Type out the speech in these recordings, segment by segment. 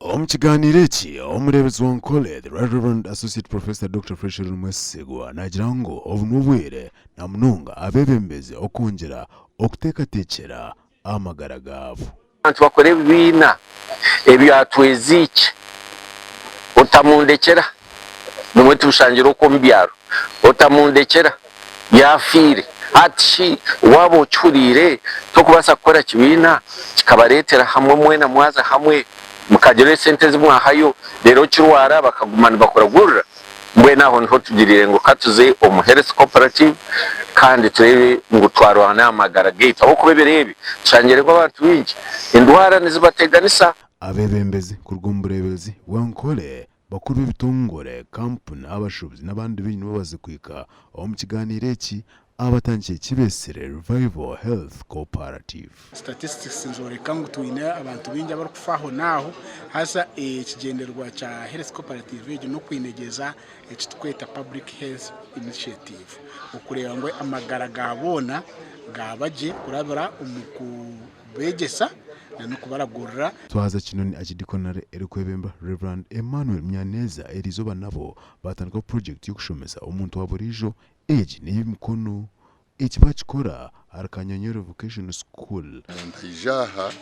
Omukiganiro eki omuleebezi w'Ankole, the Reverend Associate Professor Dr. Fresher Mwesegwa nagira ngu obunobwire na munonga Abeebembezi okwongera okuteekateekyera amagara gaabo. Abantu bakore ebibiina ebyatweza iki otamundekera nimwe tushangira uko mu byaro otamundekera yafiire ati wabo ocyurire tokubasa gukora kibiina kikabaretera hamwe mwena mwaza hamwe mukagire sente zimwahayo rero kirwara bakagumana bakora gurura mbwe naho niho tugirire ngo katuze omuhealth cooperative kandi turebe ngo twarwana amagara gate aho kubeberebe cyangere ko abantu bingi indwara nizibateganisa. Abeebembezi ku rw'Omureebezi w'Ankole bakuru b'ebitongore kampuni abashubuzi n'abandi bintu babaze kwika omukiganiro eki abatangiye kibesere Revival Health Cooperative. Statistics nzoreka ngo tuyine abantu bingi abarukufaho naho hasa ekigenderwa cha Health Cooperative no kwinegeza ekitweta Public Health Initiative ukureba ngo amagara gabona gabaje kurabira omukubegyesa no kubaragurira twaza kinoni agidikonare erikwebemba Reverend Emmanuel Myaneza erizoba nabo batandika project yo kushomesa omuntu waburijo age n'imikono ekibakikora Arkanyonyero Vocational School ndayijaha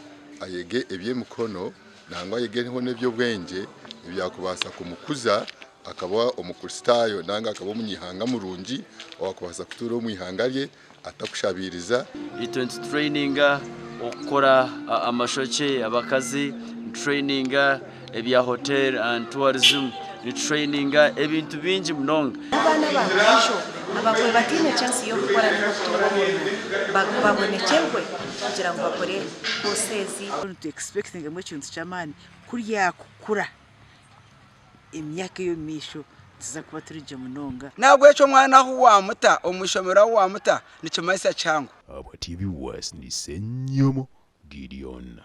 ayege ebyemikono nangwa yegeho nebyo bwenge ibyakubasa kumukuza akaba omukristayo nanga akaba omunyihanga murungi wakubasa kutura omwihangalye atakushabiriza itonzi traininga okora amashoche abakazi traininga ebya hotel and tourism ni traininga ebintu bingi munonga abana babajo abakwe batine chance yo gukora no kutura babonekerwe kugira ngo bakore posezi to expecting mu kintu cyamani kuriya kukura imyaka yo misho tiza kuba turije munonga nabwo echo mwana hu wa muta omushomera wa muta nicyo maisa changu abo TV was ni senyomo Gideon.